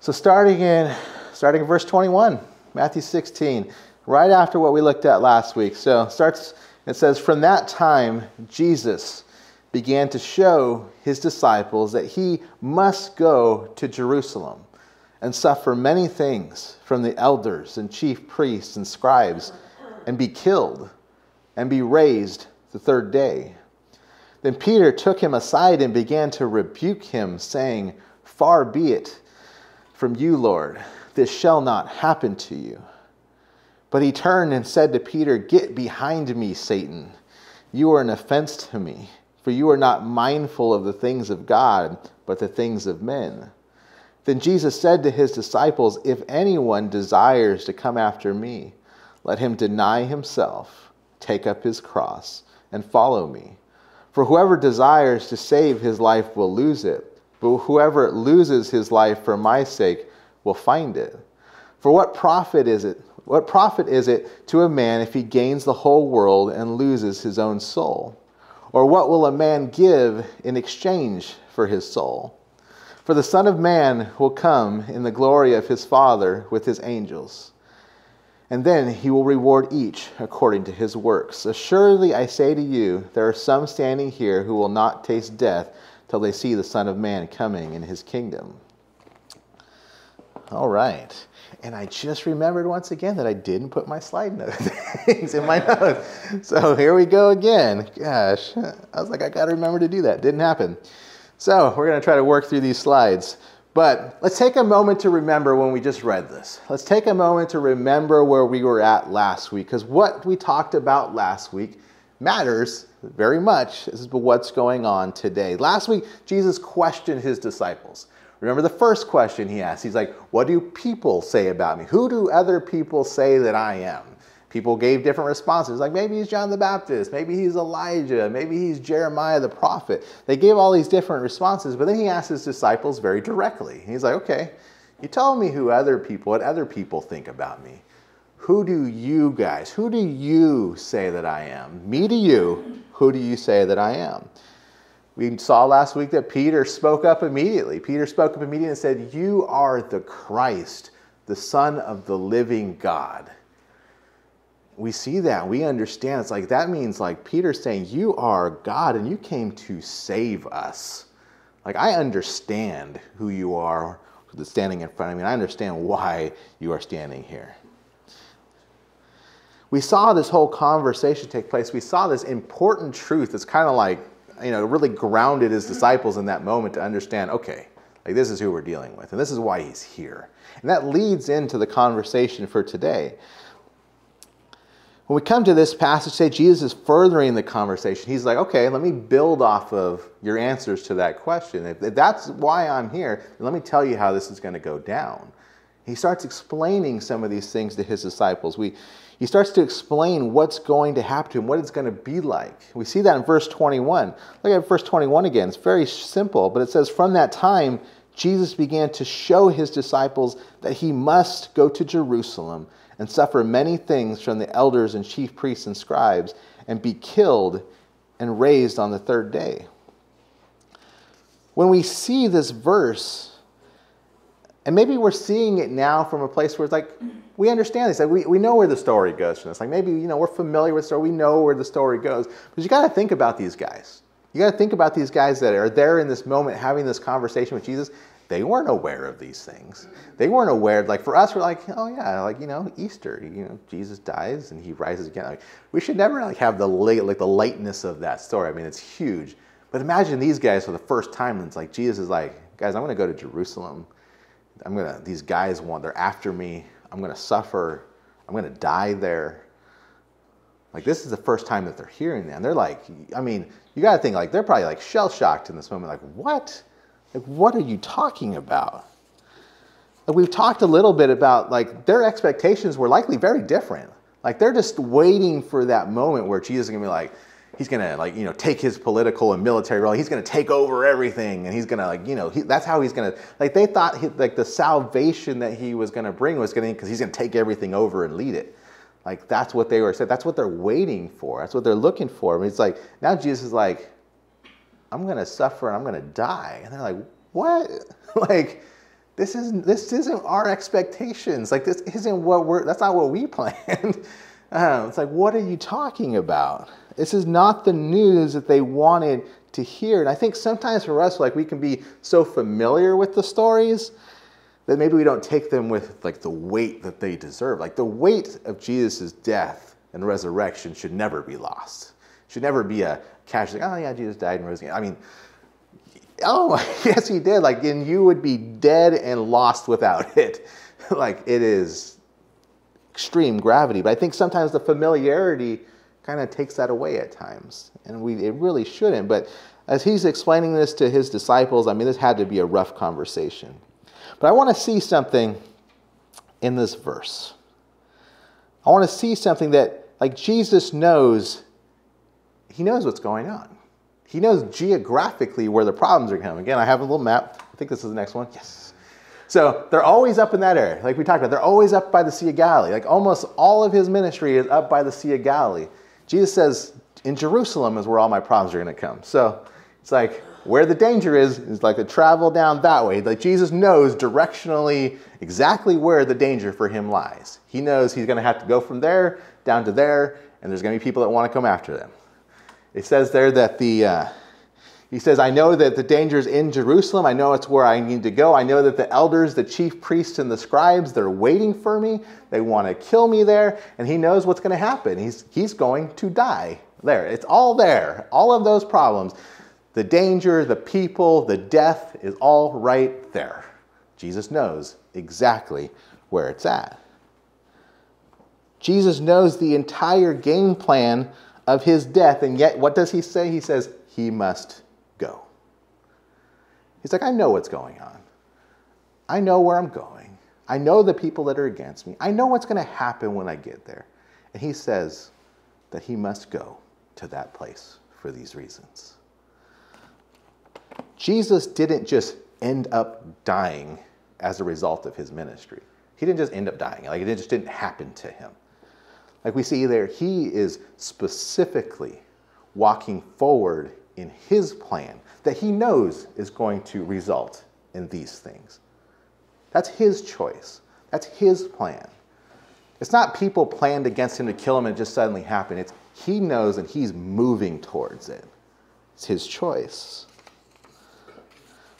So starting in verse 21, Matthew 16, right after what we looked at last week. So it says, from that time, Jesus began to show his disciples that he must go to Jerusalem and suffer many things from the elders and chief priests and scribes, and be killed and be raised the third day. Then Peter took him aside and began to rebuke him, saying, far be it from you, Lord, this shall not happen to you. But he turned and said to Peter, get behind me, Satan. You are an offense to me, for you are not mindful of the things of God, but the things of men. Then Jesus said to his disciples, if anyone desires to come after me, let him deny himself, take up his cross, and follow me. For whoever desires to save his life will lose it, but whoever loses his life for my sake will find it. For what profit is it? What profit is it to a man if he gains the whole world and loses his own soul? Or what will a man give in exchange for his soul? For the Son of Man will come in the glory of his Father with his angels. And then he will reward each according to his works. Assuredly, I say to you, there are some standing here who will not taste death till they see the Son of Man coming in his kingdom. All right. And I just remembered once again that I didn't put my slide note things in my notes. So here we go again. Gosh, I was like, I got to remember to do that. Didn't happen. So we're going to try to work through these slides. But let's take a moment to remember when we just read this. Let's take a moment to remember where we were at last week, because what we talked about last week matters very much as to what's going on today. Last week, Jesus questioned his disciples. Remember the first question he asked? He's like, what do people say about me? Who do other people say that I am? People gave different responses, like maybe he's John the Baptist, maybe he's Elijah, maybe he's Jeremiah the prophet. They gave all these different responses, but then he asked his disciples very directly. He's like, okay, you tell me what other people think about me. Who do you say that I am? Me to you, who do you say that I am? We saw last week that Peter spoke up immediately. Peter spoke up immediately and said, you are the Christ, the Son of the living God. We see that, we understand. It's like, that means like Peter's saying, you are God and you came to save us. Like, I understand who you are standing in front of me, and I understand why you are standing here. We saw this whole conversation take place. We saw this important truth that's kind of like, really grounded his disciples in that moment to understand, okay, like this is who we're dealing with, and this is why he's here. And that leads into the conversation for today. When we come to this passage, say Jesus is furthering the conversation. He's like, okay, let me build off of your answers to that question. If that's why I'm here, let me tell you how this is going to go down. He starts explaining some of these things to his disciples. He starts to explain what's going to happen to him, what it's going to be like. We see that in verse 21. Look at verse 21 again. It's very simple, but it says, from that time, Jesus began to show his disciples that he must go to Jerusalem and suffer many things from the elders and chief priests and scribes, and be killed and raised on the third day. When we see this verse, and maybe we're seeing it now from a place where it's like, we understand this. Like we know where the story goes from this. Like maybe, we're familiar with the story. We know where the story goes. But you got to think about these guys. You got to think about these guys that are there in this moment having this conversation with Jesus. They weren't aware of these things. They weren't aware. Like for us, we're like, oh yeah, like, Easter, Jesus dies and he rises again. Like, we should never have the lightness of that story. I mean, it's huge. But imagine these guys for the first time, and it's like Jesus is like, guys, I'm going to go to Jerusalem. These guys they're after me. I'm going to suffer. I'm going to die there. Like, this is the first time that they're hearing that. And they're like, you got to think, like, they're probably like shell-shocked in this moment. Like, what? Like, what are you talking about? Like, we've talked a little bit about, like, their expectations were likely very different. Like, they're just waiting for that moment where Jesus is going to be like, he's going to, take his political and military role. He's going to take over everything. And he's going to, that's how he's going to, they thought, the salvation that he was going to bring was going to, because he's going to take everything over and lead it. Like, that's what they were saying. That's what they're waiting for. That's what they're looking for. It's like, now Jesus is like, I'm going to suffer and I'm going to die. And they're like, what? Like, this isn't our expectations. Like, this isn't that's not what we planned. It's like, what are you talking about? This is not the news that they wanted to hear. And I think sometimes for us, like, we can be so familiar with the stories that maybe we don't take them with like the weight that they deserve. Like, the weight of Jesus' death and resurrection should never be lost. Should never be a casual, oh yeah, Jesus died and rose again. I mean, oh, yes, he did. Like, and you would be dead and lost without it. Like, it is extreme gravity. But I think sometimes the familiarity kind of takes that away at times. And it really shouldn't. But as he's explaining this to his disciples, I mean, this had to be a rough conversation. But I want to see something in this verse. I want to see something that, like, Jesus knows, he knows what's going on. He knows geographically where the problems are coming. Again, I have a little map. I think this is the next one. Yes. So they're always up in that area. Like we talked about, they're always up by the Sea of Galilee. Like almost all of his ministry is up by the Sea of Galilee. Jesus says, in Jerusalem is where all my problems are going to come. So it's like where the danger is like to travel down that way. Like Jesus knows directionally exactly where the danger for him lies. He knows he's going to have to go from there down to there, and there's going to be people that want to come after them. It says there that he says, I know that the danger is in Jerusalem. I know it's where I need to go. I know that the elders, the chief priests, and the scribes, they're waiting for me. They want to kill me there. And he knows what's going to happen. He's going to die there. It's all there. All of those problems. The danger, the people, the death is all right there. Jesus knows exactly where it's at. Jesus knows the entire game plan of his death, and yet what does he say? He says he must go. He's like, I know what's going on. I know where I'm going. I know the people that are against me. I know what's going to happen when I get there. And he says that he must go to that place for these reasons. Jesus didn't just end up dying as a result of his ministry. He didn't just end up dying. Like, it just didn't happen to him. Like we see there, he is specifically walking forward in his plan that he knows is going to result in these things. That's his choice. That's his plan. It's not people planned against him to kill him and it just suddenly happened. It's he knows and he's moving towards it. It's his choice.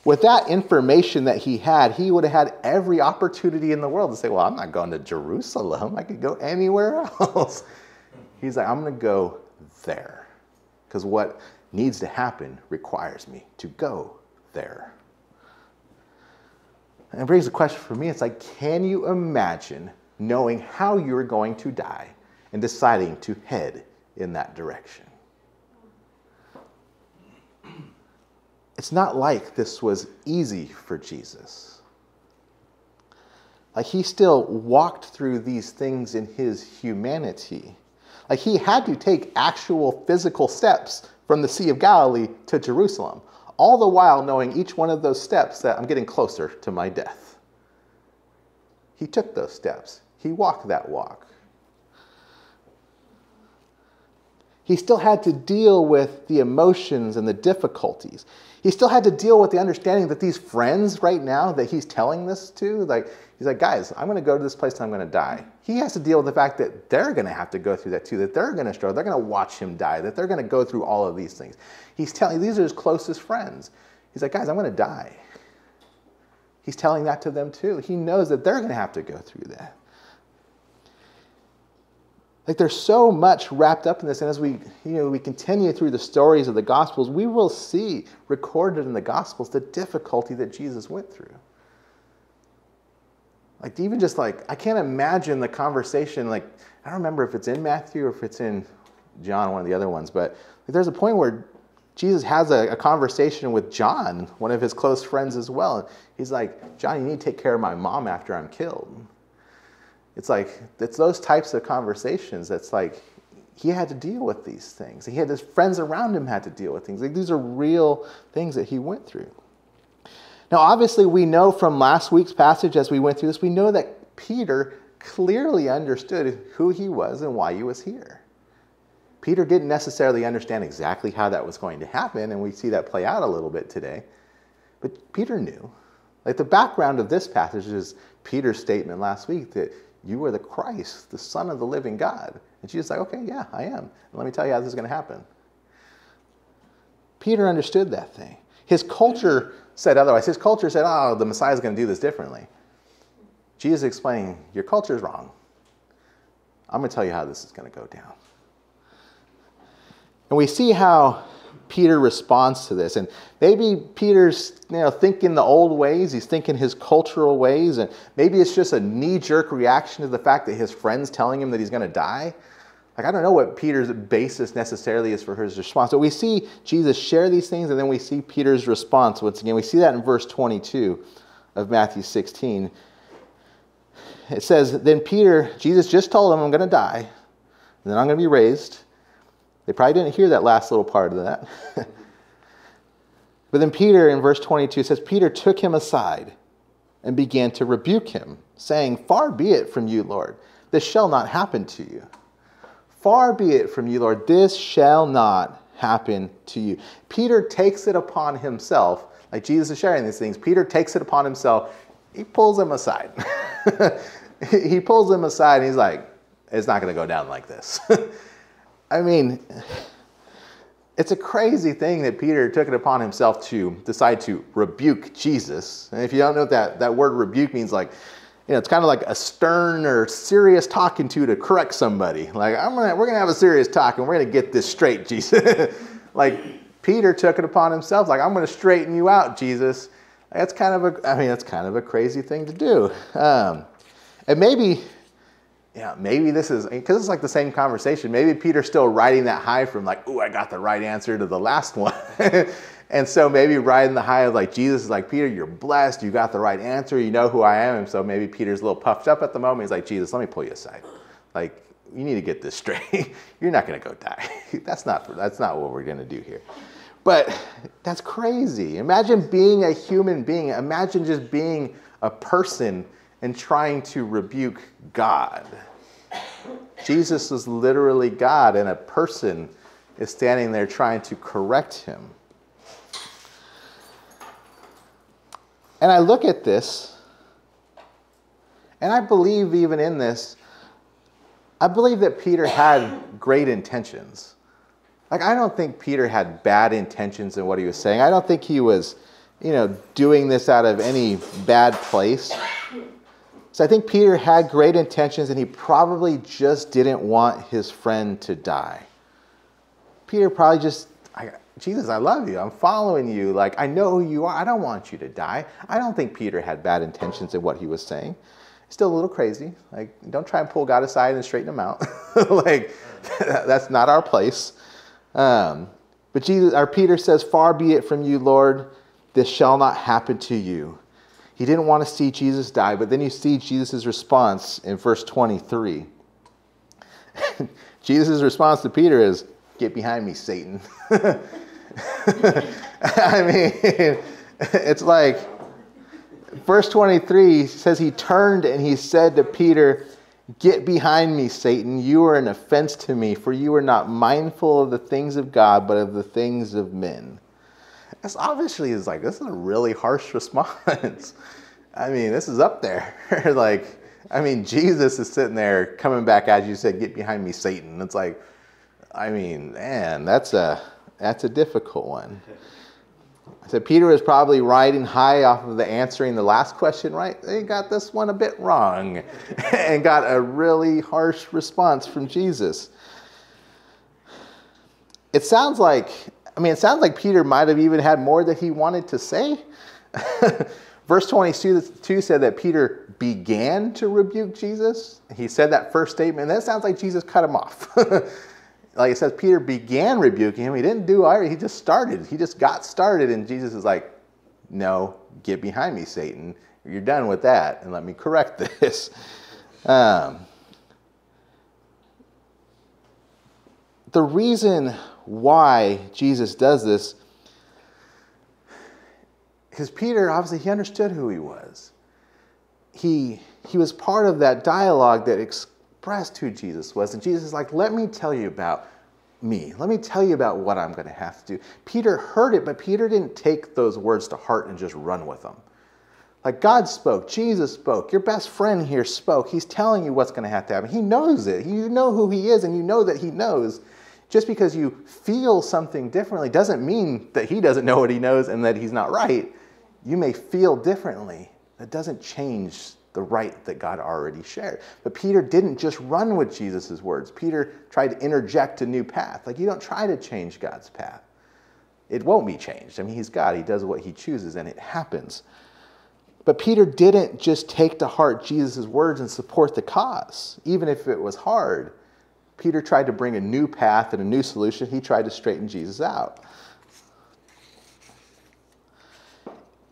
With that information that he had, he would have had every opportunity in the world to say, well, I'm not going to Jerusalem. I could go anywhere else. He's like, I'm going to go there because what needs to happen requires me to go there. And it brings a question for me. It's like, can you imagine knowing how you're going to die and deciding to head in that direction? It's not like this was easy for Jesus. Like, he still walked through these things in his humanity. Like, he had to take actual physical steps from the Sea of Galilee to Jerusalem, all the while knowing each one of those steps that I'm getting closer to my death. He took those steps. He walked that walk. He still had to deal with the emotions and the difficulties. He still had to deal with the understanding that these friends right now that he's telling this to, like, he's like, guys, I'm going to go to this place and I'm going to die. He has to deal with the fact that they're going to have to go through that too, that they're going to struggle, they're going to watch him die, that they're going to go through all of these things. He's telling, these are his closest friends. He's like, guys, I'm going to die. He's telling that to them too. He knows that they're going to have to go through that. Like, there's so much wrapped up in this, and as we continue through the stories of the Gospels, we will see recorded in the Gospels the difficulty that Jesus went through. Like, even just like, I can't imagine the conversation, like, I don't remember if it's in Matthew or if it's in John, one of the other ones, but there's a point where Jesus has a conversation with John, one of his close friends as well. He's like, John, you need to take care of my mom after I'm killed. It's like, it's those types of conversations that's like, he had to deal with these things. He had his friends around him had to deal with things. Like, these are real things that he went through. Now, obviously, we know from last week's passage as we went through this, we know that Peter clearly understood who he was and why he was here. Peter didn't necessarily understand exactly how that was going to happen, and we see that play out a little bit today. But Peter knew. Like the background of this passage is Peter's statement last week that you are the Christ, the Son of the living God. And Jesus is like, okay, yeah, I am. And let me tell you how this is going to happen. Peter understood that thing. His culture said otherwise. His culture said, oh, the Messiah is going to do this differently. Jesus explaining, your culture is wrong. I'm going to tell you how this is going to go down. And we see how Peter responds to this. And maybe Peter's thinking the old ways. He's thinking his cultural ways. And maybe it's just a knee-jerk reaction to the fact that his friend's telling him that he's going to die. Like, I don't know what Peter's basis necessarily is for his response. But we see Jesus share these things, and then we see Peter's response. Once again, we see that in verse 22 of Matthew 16. It says, then Jesus just told him, I'm going to die, and then I'm going to be raised. They probably didn't hear that last little part of that. But then Peter, in verse 22, says, Peter took him aside and began to rebuke him, saying, far be it from you, Lord, this shall not happen to you. Far be it from you, Lord, this shall not happen to you. Peter takes it upon himself, like Jesus is sharing these things, Peter takes it upon himself, he pulls him aside. He pulls him aside and he's like, it's not going to go down like this. I mean, it's a crazy thing that Peter took it upon himself to decide to rebuke Jesus. And if you don't know what that word rebuke means, like, it's kind of like a stern or serious talking to correct somebody. Like, we're going to have a serious talk and we're going to get this straight, Jesus. Like, Peter took it upon himself, like, I'm going to straighten you out, Jesus. That's kind of a crazy thing to do. And maybe this is, because it's like the same conversation. Maybe Peter's still riding that high from like, ooh, I got the right answer to the last one. And so maybe riding the high of like, Jesus is like, Peter, you're blessed. You got the right answer. You know who I am. And so maybe Peter's a little puffed up at the moment. He's like, Jesus, let me pull you aside. Like, you need to get this straight. You're not going to go die. That's not what we're going to do here. But that's crazy. Imagine being a human being. Imagine just being a person and trying to rebuke God. Jesus is literally God, and a person is standing there trying to correct him. And I look at this, and I believe even in this, I believe that Peter had great intentions. Like, I don't think Peter had bad intentions in what he was saying. I don't think he was, doing this out of any bad place. So I think Peter had great intentions, and he probably just didn't want his friend to die. Peter probably just, Jesus, I love you. I'm following you. Like, I know who you are. I don't want you to die. I don't think Peter had bad intentions in what he was saying. Still a little crazy. Like, don't try and pull God aside and straighten him out. Like, that's not our place. But Peter says, far be it from you, Lord, this shall not happen to you. He didn't want to see Jesus die, but then you see Jesus' response in verse 23. Jesus' response to Peter is, get behind me, Satan. I mean, it's like, verse 23 says he turned and he said to Peter, get behind me, Satan. You are an offense to me, for you are not mindful of the things of God, but of the things of men. This obviously is like, this is a really harsh response. I mean, this is up there. Jesus is sitting there coming back as you said, get behind me, Satan. It's like, man, that's a difficult one. So Peter was probably riding high off of answering the last question, right? They got this one a bit wrong and got a really harsh response from Jesus. It sounds like Peter might have even had more that he wanted to say. Verse 22 said that Peter began to rebuke Jesus. He said that first statement, and that sounds like Jesus cut him off. Like it says, Peter began rebuking him. He didn't do it. He just started. He just got started, and Jesus is like, no, get behind me, Satan. You're done with that, and let me correct this. The reason why Jesus does this, because Peter, obviously, he understood who he was. He was part of that dialogue that expressed who Jesus was. And Jesus is like, let me tell you about me. Let me tell you about what I'm going to have to do. Peter heard it, but Peter didn't take those words to heart and just run with them. Like God spoke, Jesus spoke, your best friend here spoke. He's telling you what's going to have to happen. He knows it. You know who he is and you know that he knows. Just because you feel something differently doesn't mean that he doesn't know what he knows and that he's not right. You may feel differently. That doesn't change the right that God already shared. But Peter didn't just run with Jesus' words. Peter tried to interject a new path. Like, you don't try to change God's path. It won't be changed. I mean, he's God. He does what he chooses and it happens. But Peter didn't just take to heart Jesus' words and support the cause, even if it was hard. Peter tried to bring a new path and a new solution. He tried to straighten Jesus out.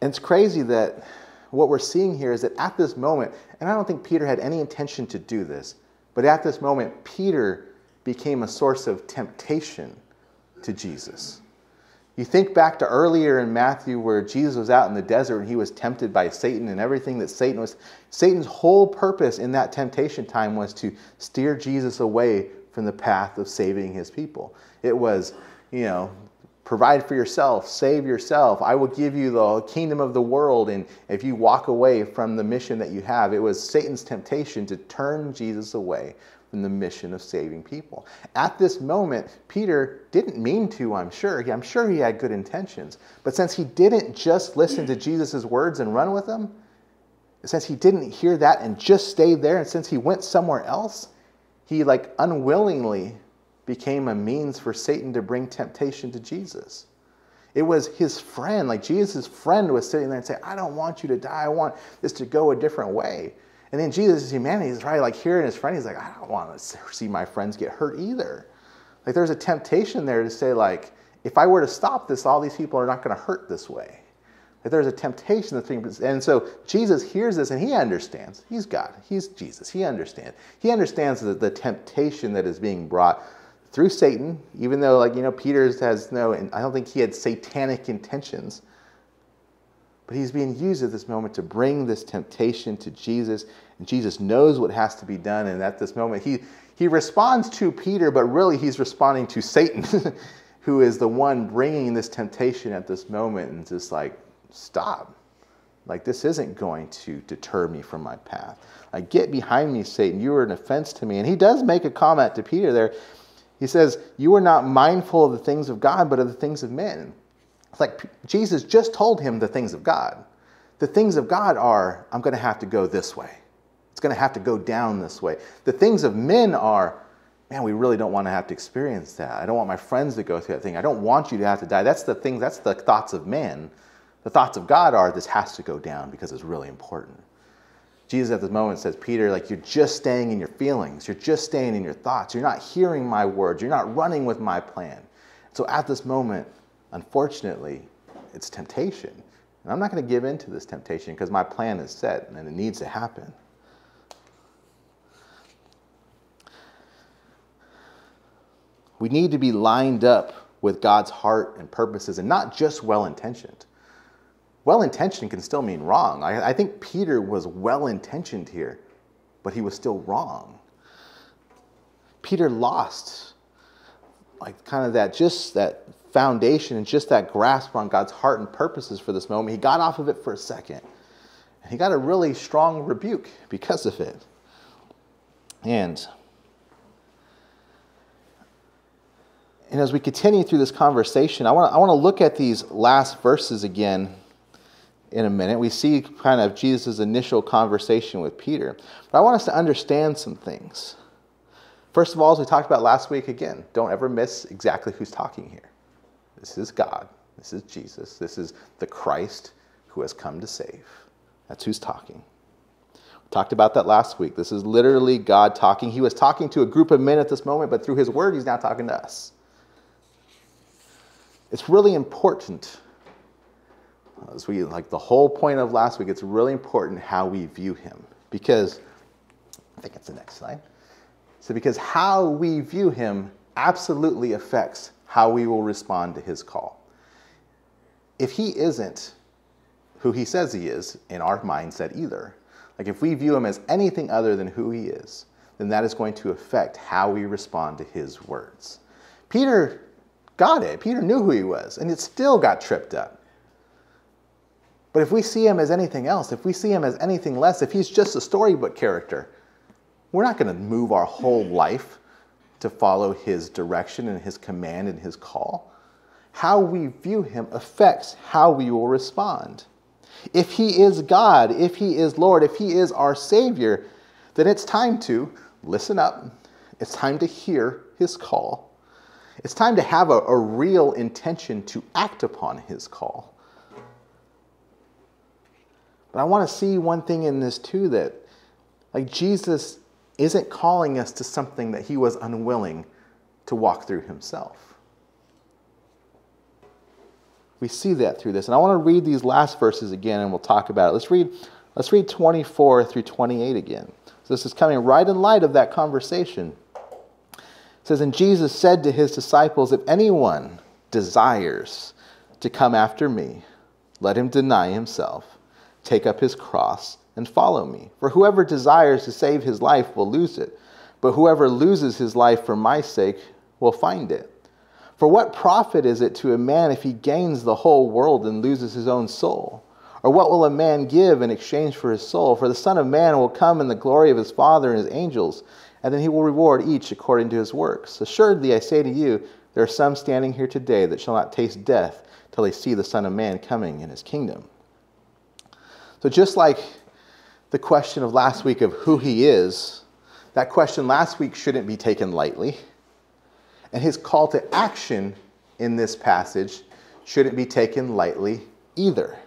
And it's crazy that what we're seeing here is that at this moment, and I don't think Peter had any intention to do this, but at this moment, Peter became a source of temptation to Jesus. You think back to earlier in Matthew where Jesus was out in the desert and he was tempted by Satan and everything that Satan's whole purpose in that temptation time was to steer Jesus away from the path of saving his people. It was, provide for yourself, save yourself. I will give you the kingdom of the world. And if you walk away from the mission that you have, it was Satan's temptation to turn Jesus away from the mission of saving people. At this moment, Peter didn't mean to, I'm sure. I'm sure he had good intentions. But since he didn't just listen to Jesus' words and run with them, since he didn't hear that and just stayed there, and since he went somewhere else, he unwillingly became a means for Satan to bring temptation to Jesus. It was his friend, Jesus' friend was sitting there and saying, I don't want you to die. I want this to go a different way. And then Jesus' humanity is probably hearing his friend. He's like, I don't want to see my friends get hurt either. There's a temptation there to say, if I were to stop this, all these people are not going to hurt this way. There's a temptation that's being, and so Jesus hears this and he understands. He's God. He's Jesus. He understands. He understands the temptation that is being brought through Satan, even though, Peter has I don't think he had satanic intentions. But he's being used at this moment to bring this temptation to Jesus. And Jesus knows what has to be done. And at this moment, he responds to Peter, but really he's responding to Satan, who is the one bringing this temptation at this moment. And just stop. This isn't going to deter me from my path. Get behind me, Satan. You are an offense to me. And he does make a comment to Peter there. He says, you are not mindful of the things of God, but of the things of men. It's Jesus just told him the things of God. The things of God are, I'm going to have to go this way. It's going to have to go down this way. The things of men are, man, we really don't want to have to experience that. I don't want my friends to go through that thing. I don't want you to have to die. That's the thing. That's the thoughts of man. The thoughts of God are, this has to go down because it's really important. Jesus at this moment says, Peter, you're just staying in your feelings. You're just staying in your thoughts. You're not hearing my words. You're not running with my plan. So at this moment, unfortunately, it's temptation. And I'm not going to give in to this temptation because my plan is set and it needs to happen. We need to be lined up with God's heart and purposes and not just well-intentioned. Well-intentioned can still mean wrong. I think Peter was well-intentioned here, but he was still wrong. Peter lost that foundation and just that grasp on God's heart and purposes for this moment. He got off of it for a second. And he got a really strong rebuke because of it. And as we continue through this conversation, I want to look at these last verses again in a minute. We see kind of Jesus' initial conversation with Peter. But I want us to understand some things. First of all, as we talked about last week, again, don't ever miss exactly who's talking here. This is God. This is Jesus. This is the Christ who has come to save. That's who's talking. We talked about that last week. This is literally God talking. He was talking to a group of men at this moment, but through his word, he's now talking to us. It's really important. As we the whole point of last week, it's really important how we view him. Because, I think it's the next slide. So because how we view him absolutely affects how we will respond to his call. If he isn't who he says he is in our mindset either, if we view him as anything other than who he is, then that is going to affect how we respond to his words. Peter got it. Peter knew who he was, and it still got tripped up. But if we see him as anything else, if we see him as anything less, if he's just a storybook character, we're not going to move our whole life to follow his direction and his command and his call. How we view him affects how we will respond. If he is God, if he is Lord, if he is our Savior, then it's time to listen up. It's time to hear his call. It's time to have a real intention to act upon his call. But I want to see one thing in this too, that like Jesus isn't calling us to something that he was unwilling to walk through himself. We see that through this. And I want to read these last verses again and we'll talk about it. Let's read 24 through 28 again. So this is coming right in light of that conversation. It says, and Jesus said to his disciples, if anyone desires to come after me, let him deny himself, take up his cross, and follow me. For whoever desires to save his life will lose it, but whoever loses his life for my sake will find it. For what profit is it to a man if he gains the whole world and loses his own soul? Or what will a man give in exchange for his soul? For the Son of Man will come in the glory of his Father and his angels, and then he will reward each according to his works. Assuredly, I say to you, there are some standing here today that shall not taste death till they see the Son of Man coming in his kingdom. So just like the question of last week of who he is, that question last week shouldn't be taken lightly. And his call to action in this passage shouldn't be taken lightly either.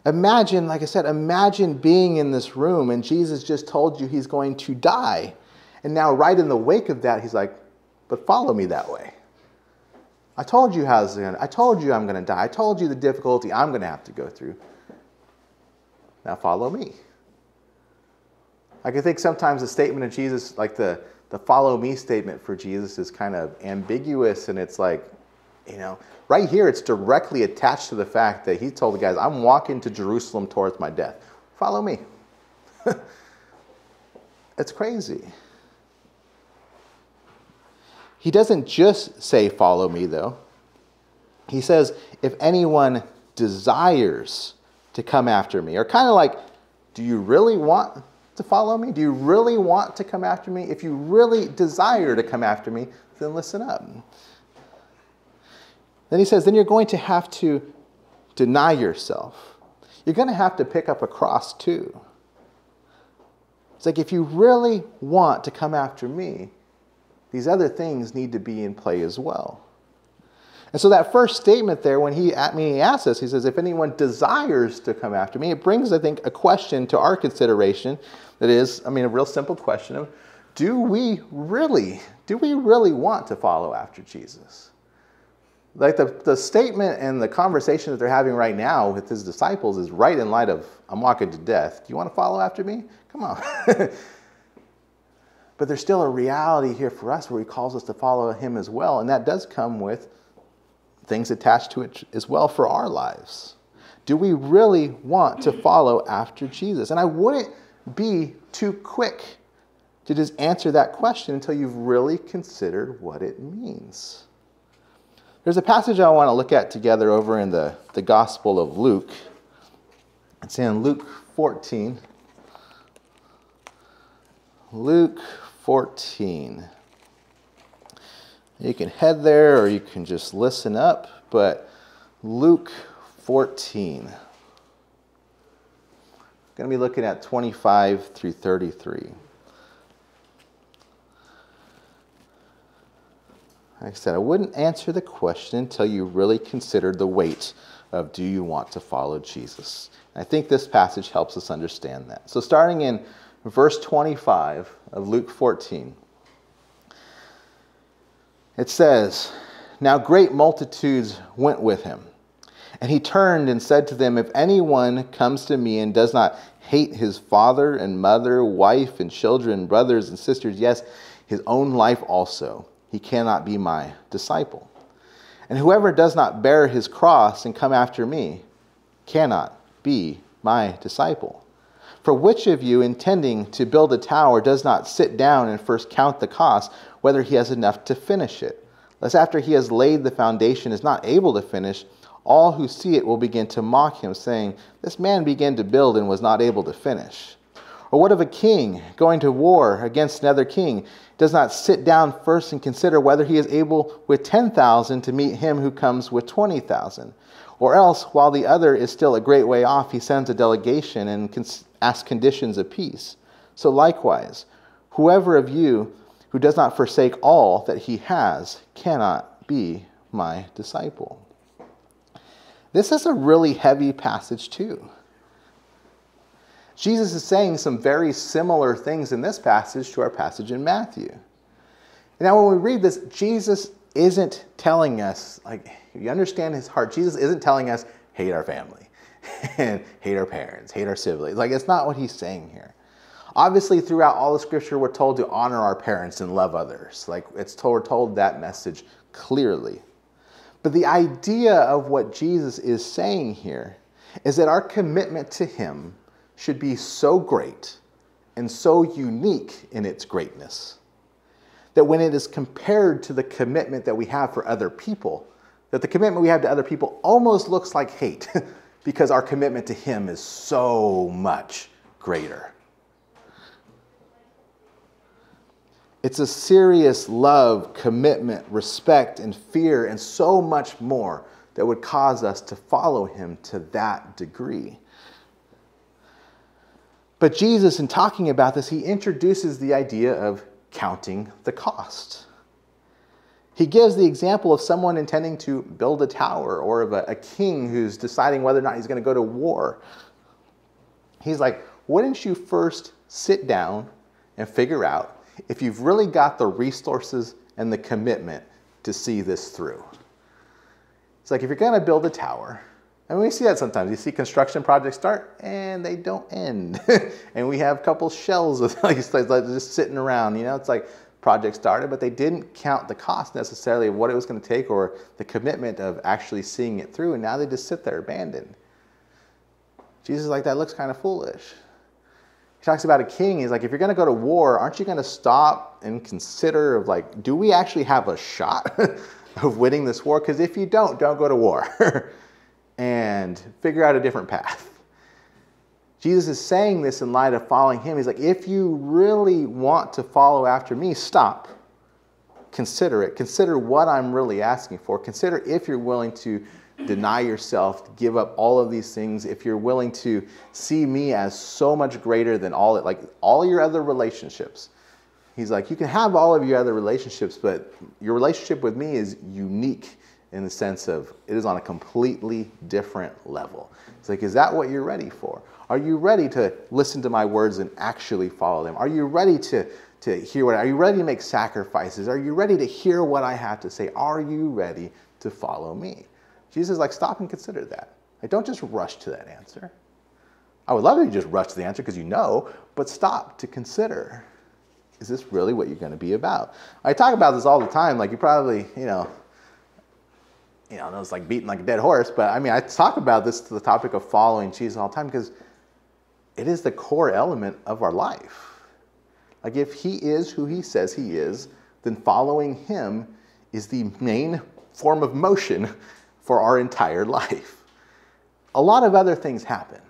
Imagine, like I said, imagine being in this room and Jesus just told you he's going to die. And now right in the wake of that, he's like, but follow me that way. I told you I told you I'm going to die. I told you the difficulty I'm going to have to go through. Now follow me. I can think sometimes the statement of Jesus, like the follow me statement for Jesus is kind of ambiguous, and it's like, right here it's directly attached to the fact that he told the guys, I'm walking to Jerusalem towards my death. Follow me. It's crazy. He doesn't just say, follow me, though. He says, if anyone desires to come after me, or kind of like, do you really want to follow me? Do you really want to come after me? If you really desire to come after me, then listen up. Then he says, then you're going to have to deny yourself. You're going to have to pick up a cross too. It's like, if you really want to come after me, these other things need to be in play as well. And so that first statement there, when he asks us, he says, if anyone desires to come after me, it brings, I think, a question to our consideration that is, a real simple question of, do we really want to follow after Jesus? Like the statement and the conversation that they're having right now with his disciples is right in light of, I'm walking to death. Do you want to follow after me? Come on. But there's still a reality here for us where he calls us to follow him as well. And that does come with things attached to it as well for our lives. Do we really want to follow after Jesus? And I wouldn't be too quick to just answer that question until you've really considered what it means. There's a passage I want to look at together over in the Gospel of Luke. It's in Luke 14. Luke 14. You can head there or you can just listen up, but Luke 14. I'm going to be looking at 25 through 33. Like I said, I wouldn't answer the question until you really considered the weight of, do you want to follow Jesus? And I think this passage helps us understand that. So starting in verse 25 of Luke 14, it says, now great multitudes went with him. And he turned and said to them, if anyone comes to me and does not hate his father and mother, wife and children, brothers and sisters, yes, his own life also, he cannot be my disciple. And whoever does not bear his cross and come after me cannot be my disciple. For which of you, intending to build a tower, does not sit down and first count the cost, whether he has enough to finish it? Lest after he has laid the foundation is not able to finish, all who see it will begin to mock him, saying, 'This man began to build and was not able to finish.' Or what if a king going to war against another king does not sit down first and consider whether he is able with 10,000 to meet him who comes with 20,000? Or else, while the other is still a great way off, he sends a delegation and asks conditions of peace. So likewise, whoever of you who does not forsake all that he has cannot be my disciple." This is a really heavy passage too. Jesus is saying some very similar things in this passage to our passage in Matthew. Now, when we read this, Jesus isn't telling us, like, if you understand his heart, Jesus isn't telling us, hate our family, and hate our parents, hate our siblings. Like, it's not what he's saying here. Obviously, throughout all the scripture, we're told to honor our parents and love others. Like, we're told that message clearly. But the idea of what Jesus is saying here is that our commitment to him should be so great and so unique in its greatness that when it is compared to the commitment that we have for other people, that the commitment we have to other people almost looks like hate because our commitment to him is so much greater. It's a serious love, commitment, respect, and fear, and so much more that would cause us to follow him to that degree. But Jesus, in talking about this, he introduces the idea of counting the cost. He gives the example of someone intending to build a tower, or of a king who's deciding whether or not he's going to go to war. He's like, wouldn't you first sit down and figure out if you've really got the resources and the commitment to see this through? It's like, if you're going to build a tower, and we see that sometimes. You see construction projects start and they don't end. And we have a couple shells of like just sitting around. You know, it's like project started, but they didn't count the cost necessarily of what it was going to take or the commitment of actually seeing it through. And now they just sit there abandoned. Jesus is like, that looks kind of foolish. He talks about a king. He's like, if you're going to go to war, aren't you going to stop and consider of like, do we actually have a shot of winning this war? Because if you don't go to war. And figure out a different path. Jesus is saying this in light of following him. He's like, if you really want to follow after me, stop. Consider it. Consider what I'm really asking for. Consider if you're willing to deny yourself, give up all of these things, if you're willing to see me as so much greater than all your other relationships. He's like, you can have all of your other relationships, but your relationship with me is unique in the sense of it is on a completely different level. It's like, is that what you're ready for? Are you ready to listen to my words and actually follow them? Are you ready to hear are you ready to make sacrifices? Are you ready to hear what I have to say? Are you ready to follow me? Jesus is like, stop and consider that. Like, don't just rush to that answer. I would love if you just rush to the answer because you know, but stop to consider. Is this really what you're going to be about? I talk about this all the time. Like, you probably, it's like beating like a dead horse, but I mean, I talk about this to the topic of following Jesus all the time because it is the core element of our life. Like, if he is who he says he is, then following him is the main form of motion for our entire life. A lot of other things happen,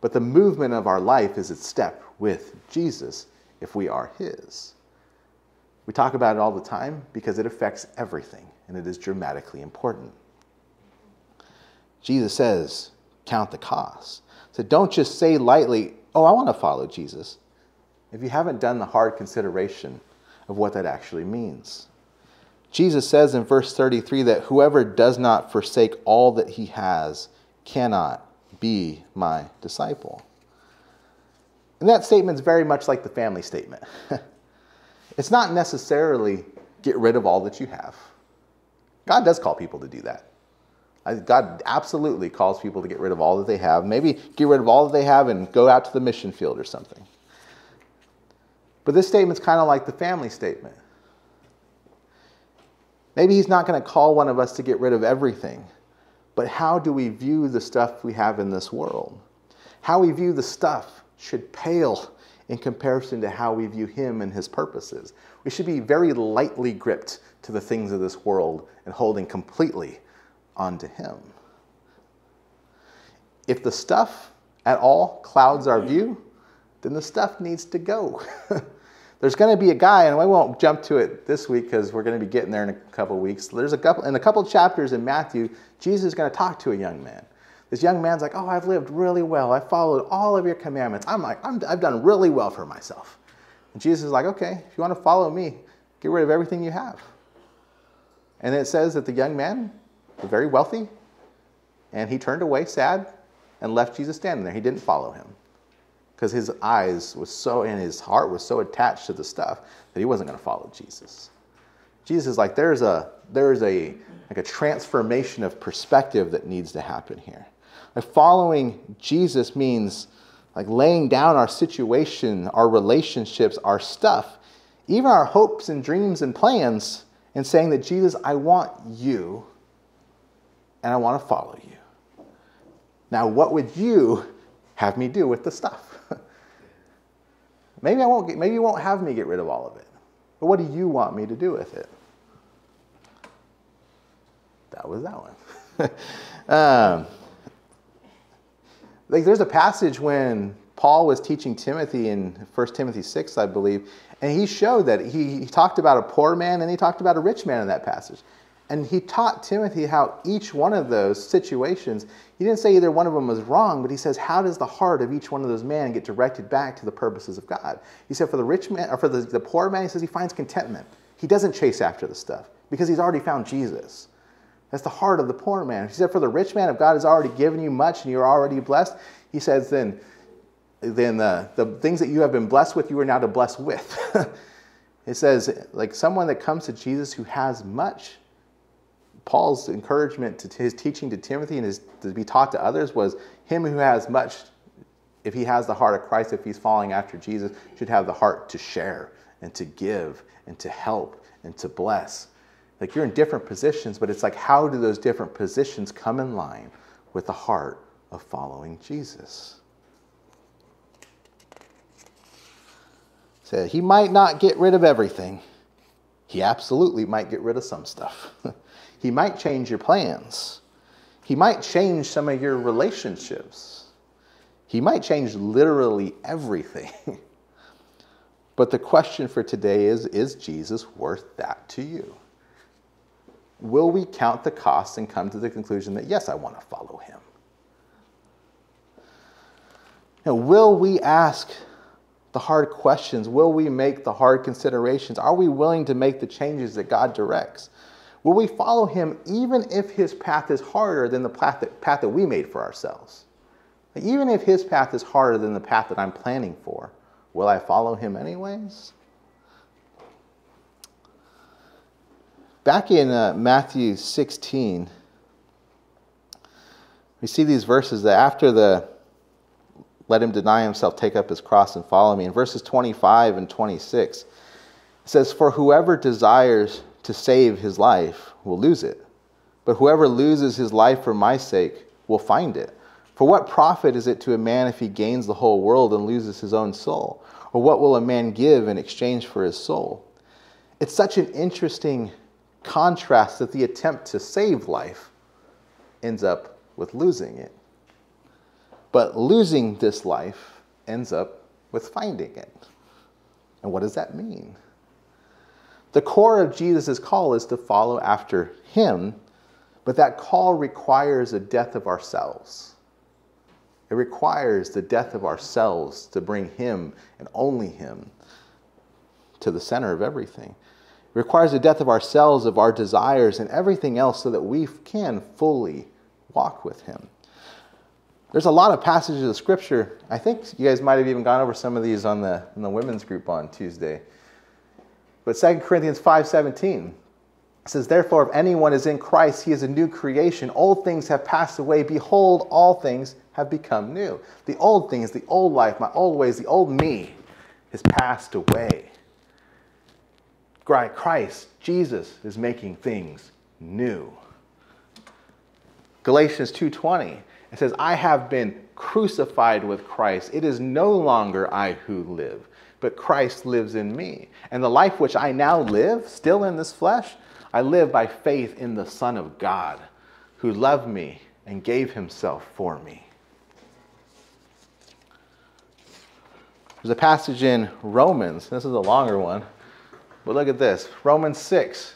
but the movement of our life is in step with Jesus if we are his. We talk about it all the time because it affects everything. And it is dramatically important. Jesus says, count the cost. So don't just say lightly, oh, I want to follow Jesus, if you haven't done the hard consideration of what that actually means. Jesus says in verse 33 that whoever does not forsake all that he has cannot be my disciple. And that statement is very much like the family statement. It's not necessarily get rid of all that you have. God does call people to do that. God absolutely calls people to get rid of all that they have. Maybe get rid of all that they have and go out to the mission field or something. But this statement's kind of like the family statement. Maybe he's not going to call one of us to get rid of everything. But how do we view the stuff we have in this world? How we view the stuff should pale in comparison to how we view him and his purposes. We should be very lightly gripped to the things of this world and holding completely onto him. if the stuff at all clouds our view, then the stuff needs to go. There's going to be a guy, and we won't jump to it this week because we're going to be getting there in a couple of weeks. In a couple of chapters in Matthew, Jesus is going to talk to a young man. This young man's like, oh, I've lived really well. I followed all of your commandments. I've done really well for myself. And Jesus is like, okay, if you want to follow me, get rid of everything you have. And then it says that the young man was very wealthy, and he turned away sad and left Jesus standing there. He didn't follow him because his eyes was so, and his heart was so attached to the stuff that he wasn't going to follow Jesus. Jesus is like, there's a transformation of perspective that needs to happen here. Like following Jesus means like laying down our situation, our relationships, our stuff, even our hopes and dreams and plans, and saying that Jesus, I want you, and I want to follow you. Now, what would you have me do with the stuff? Maybe you won't have me get rid of all of it. But what do you want me to do with it? That was that one. There's a passage when Paul was teaching Timothy in 1 Timothy 6, I believe, and he showed that he talked about a poor man and he talked about a rich man in that passage. And he taught Timothy how each one of those situations, he didn't say either one of them was wrong, but he says, how does the heart of each one of those men get directed back to the purposes of God? He said for the rich man, or for the poor man, he says he finds contentment. He doesn't chase after the stuff because he's already found Jesus. That's the heart of the poor man. He said for the rich man, if God has already given you much and you're already blessed, he says then the things that you have been blessed with, you are now to bless with. It says like someone that comes to Jesus who has much, Paul's encouragement to his teaching to Timothy and to be taught to others was him who has much, if he has the heart of Christ, if he's following after Jesus, should have the heart to share and to give and to help and to bless. Like you're in different positions, but it's like how do those different positions come in line with the heart of following Jesus? So he might not get rid of everything. He absolutely might get rid of some stuff. He might change your plans. He might change some of your relationships. He might change literally everything. But the question for today is Jesus worth that to you? Will we count the cost and come to the conclusion that, yes, I want to follow him? Now, will we ask the hard questions? Will we make the hard considerations? Are we willing to make the changes that God directs? Will we follow him even if his path is harder than the path that we made for ourselves? Even if his path is harder than the path that I'm planning for, will I follow him anyways? Back in Matthew 16, we see these verses that after let him deny himself, take up his cross and follow me. In verses 25 and 26, it says, for whoever desires to save his life will lose it. But whoever loses his life for my sake will find it. For what profit is it to a man if he gains the whole world and loses his own soul? Or what will a man give in exchange for his soul? It's such an interesting contrast that the attempt to save life ends up with losing it. But losing this life ends up with finding it. And what does that mean? The core of Jesus' call is to follow after him, but that call requires a death of ourselves. It requires the death of ourselves to bring him and only him to the center of everything. It requires the death of ourselves, of our desires, and everything else so that we can fully walk with him. There's a lot of passages of Scripture. I think you guys might have even gone over some of these in the women's group on Tuesday. But 2 Corinthians 5:17 says, therefore, if anyone is in Christ, he is a new creation. Old things have passed away. Behold, all things have become new. The old things, the old life, my old ways, the old me has passed away. Christ, Jesus, is making things new. Galatians 2:20, it says, I have been crucified with Christ. It is no longer I who live, but Christ lives in me. And the life which I now live, still in this flesh, I live by faith in the Son of God, who loved me and gave himself for me. There's a passage in Romans. This is a longer one. But look at this. Romans 6.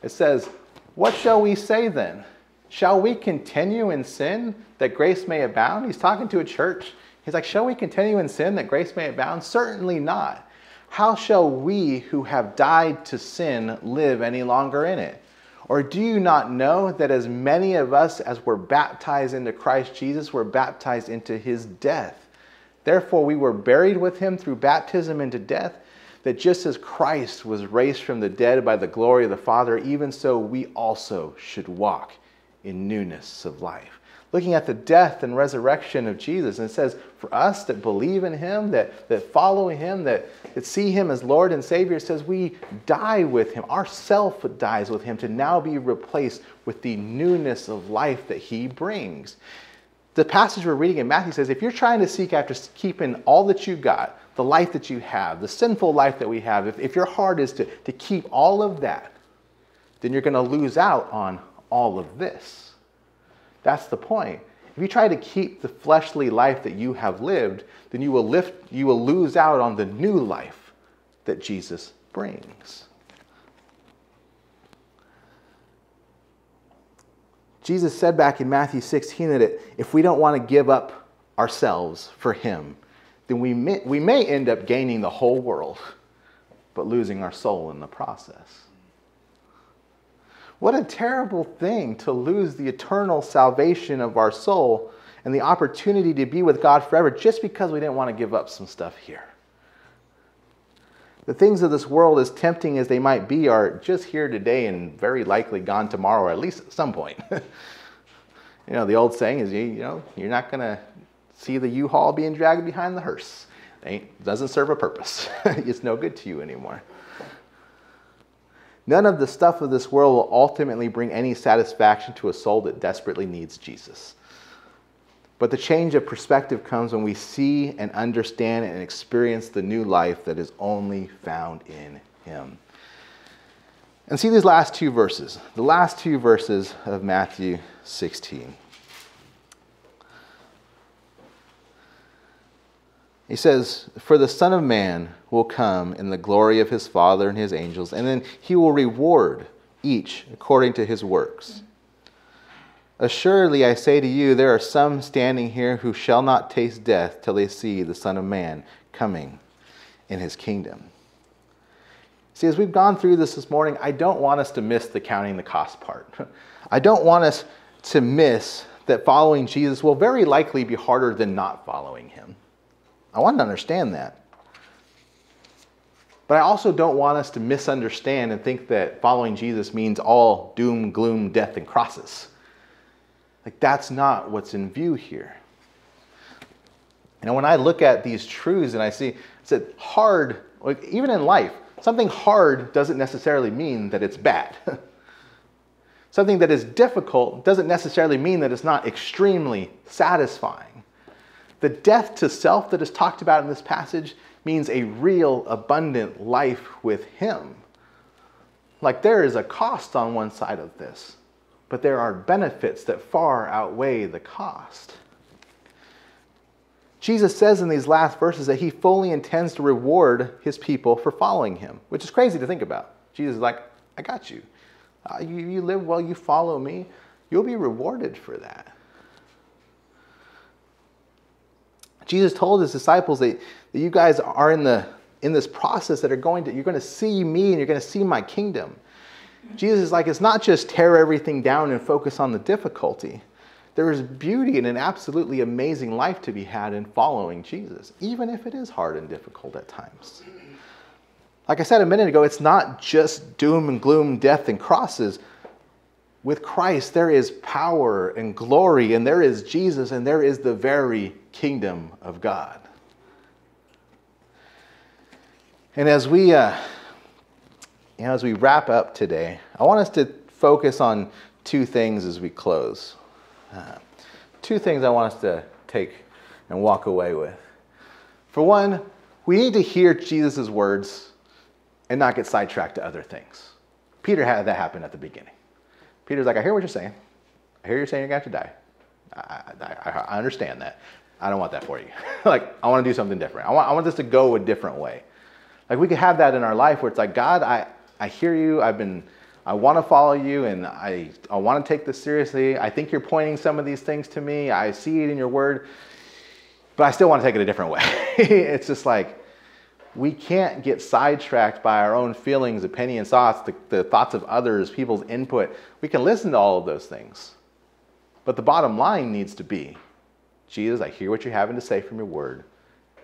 It says, "What shall we say then? Shall we continue in sin that grace may abound?" He's talking to a church. He's like, shall we continue in sin that grace may abound? Certainly not. How shall we who have died to sin live any longer in it? Or do you not know that as many of us as were baptized into Christ Jesus were baptized into his death? Therefore we were buried with him through baptism into death, that just as Christ was raised from the dead by the glory of the Father, even so we also should walk in newness of life. Looking at the death and resurrection of Jesus. And it says, for us that believe in him, that follow him, that see him as Lord and Savior, it says we die with him. Our self dies with him to now be replaced with the newness of life that he brings. The passage we're reading in Matthew says, if you're trying to seek after keeping all that you got, the life that you have, the sinful life that we have, if your heart is to keep all of that, then you're going to lose out on all of this. That's the point. If you try to keep the fleshly life that you have lived, then you will lose out on the new life that Jesus brings. Jesus said back in Matthew 16 that if we don't want to give up ourselves for him, then we may end up gaining the whole world, but losing our soul in the process. What a terrible thing to lose the eternal salvation of our soul and the opportunity to be with God forever just because we didn't want to give up some stuff here. The things of this world, as tempting as they might be, are just here today and very likely gone tomorrow, or at least at some point. The old saying is, you're not going to see the U-Haul being dragged behind the hearse. It doesn't serve a purpose. It's no good to you anymore. None of the stuff of this world will ultimately bring any satisfaction to a soul that desperately needs Jesus. But the change of perspective comes when we see and understand and experience the new life that is only found in him. And see these last two verses, the last two verses of Matthew 16. He says, "For the Son of Man will come in the glory of his Father and his angels, and then he will reward each according to his works. Assuredly, I say to you, there are some standing here who shall not taste death till they see the Son of Man coming in his kingdom." See, as we've gone through this morning, I don't want us to miss the counting the cost part. I don't want us to miss that following Jesus will very likely be harder than not following him. I want to understand that. But I also don't want us to misunderstand and think that following Jesus means all doom, gloom, death, and crosses. That's not what's in view here. When I look at these truths and I see it's hard, even in life, something hard doesn't necessarily mean that it's bad. Something that is difficult doesn't necessarily mean that it's not extremely satisfying. The death to self that is talked about in this passage means a real, abundant life with him. There is a cost on one side of this, but there are benefits that far outweigh the cost. Jesus says in these last verses that he fully intends to reward his people for following him, which is crazy to think about. Jesus is like, I got you. You live well, you follow me, you'll be rewarded for that. Jesus told his disciples that you guys are in this process that you're going to see me and you're going to see my kingdom. Jesus is like, it's not just tear everything down and focus on the difficulty. There is beauty and an absolutely amazing life to be had in following Jesus, even if it is hard and difficult at times. Like I said a minute ago, it's not just doom and gloom, death and crosses. With Christ, there is power and glory, and there is Jesus, and there is the very kingdom of God. And as we wrap up today, I want us to focus on two things as we close. Two things I want us to take and walk away with. For one, we need to hear Jesus' words and not get sidetracked to other things. Peter had that happen at the beginning. Peter's like, I hear what you're saying. I hear you're saying you're going to have to die. I understand that. I don't want that for you. Like, I want to do something different. I want this to go a different way. Like, we could have that in our life where it's like, God, I hear you. I want to follow you, and I want to take this seriously. I think you're pointing some of these things to me. I see it in your word, but I still want to take it a different way. It's just like, we can't get sidetracked by our own feelings, opinions, thoughts, the thoughts of others, people's input. We can listen to all of those things. But the bottom line needs to be, Jesus, I hear what you're having to say from your word.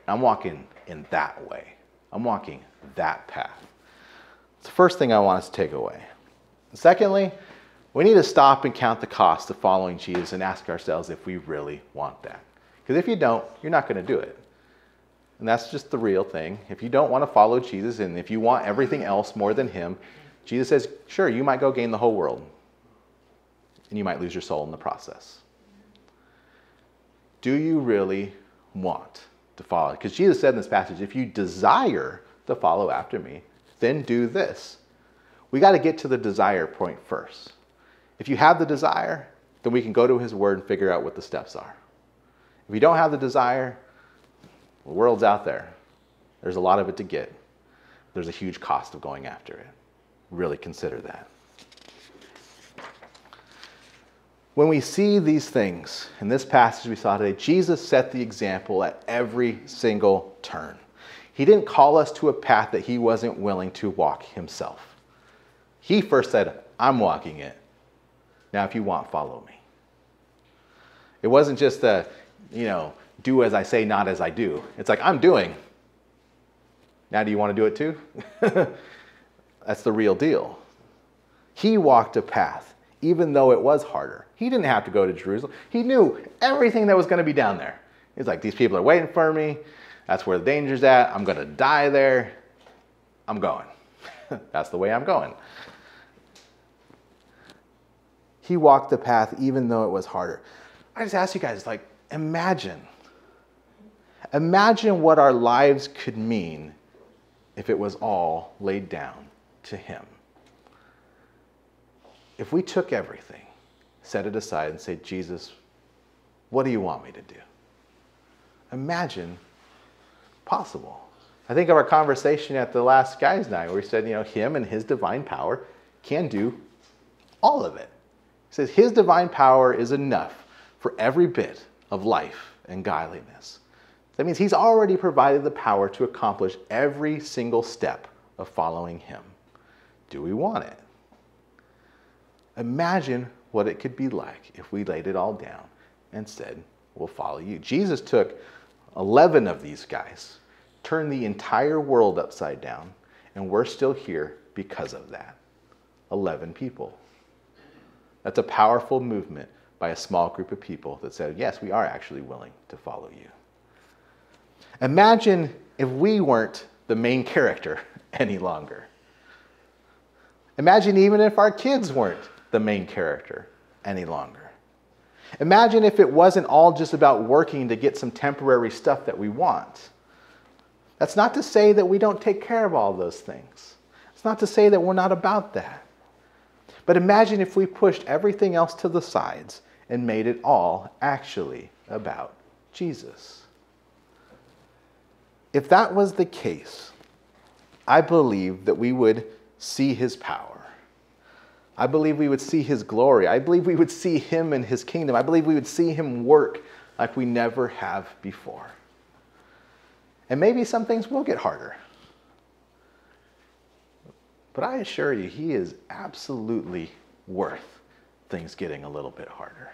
I'm walking in that way. I'm walking that path. It's the first thing I want us to take away. Secondly, we need to stop and count the cost of following Jesus and ask ourselves if we really want that. Because if you don't, you're not going to do it. And that's just the real thing. If you don't want to follow Jesus and if you want everything else more than him, Jesus says, sure, you might go gain the whole world. And you might lose your soul in the process. Do you really want to follow? Because Jesus said in this passage, if you desire to follow after me, then do this. We got to get to the desire point first. If you have the desire, then we can go to his word and figure out what the steps are. If you don't have the desire, the world's out there. There's a lot of it to get. There's a huge cost of going after it. Really consider that. When we see these things, in this passage we saw today, Jesus set the example at every single turn. He didn't call us to a path that he wasn't willing to walk himself. He first said, I'm walking it. Now if you want, follow me. It wasn't just a, do as I say, not as I do. It's like, I'm doing. Now do you want to do it too? That's the real deal. He walked a path, even though it was harder. He didn't have to go to Jerusalem. He knew everything that was going to be down there. He's like, these people are waiting for me. That's where the danger's at. I'm going to die there. I'm going. That's the way I'm going. He walked the path even though it was harder. I just ask you guys, imagine what our lives could mean if it was all laid down to him. If we took everything, set it aside and said, Jesus, what do you want me to do? Imagine possible. I think of our conversation at the last guys' night where he said, him and his divine power can do all of it. He says his divine power is enough for every bit of life and godliness. That means he's already provided the power to accomplish every single step of following him. Do we want it? Imagine what it could be like if we laid it all down and said, we'll follow you. Jesus took 11 of these guys, turned the entire world upside down, and we're still here because of that. 11 people. That's a powerful movement by a small group of people that said, yes, we are actually willing to follow you. Imagine if we weren't the main character any longer. Imagine even if our kids weren't the main character any longer. Imagine if it wasn't all just about working to get some temporary stuff that we want. That's not to say that we don't take care of all those things. It's not to say that we're not about that. But imagine if we pushed everything else to the sides and made it all actually about Jesus. If that was the case, I believe that we would see his power. I believe we would see his glory. I believe we would see him and his kingdom. I believe we would see him work like we never have before. And maybe some things will get harder. But I assure you, he is absolutely worth things getting a little bit harder.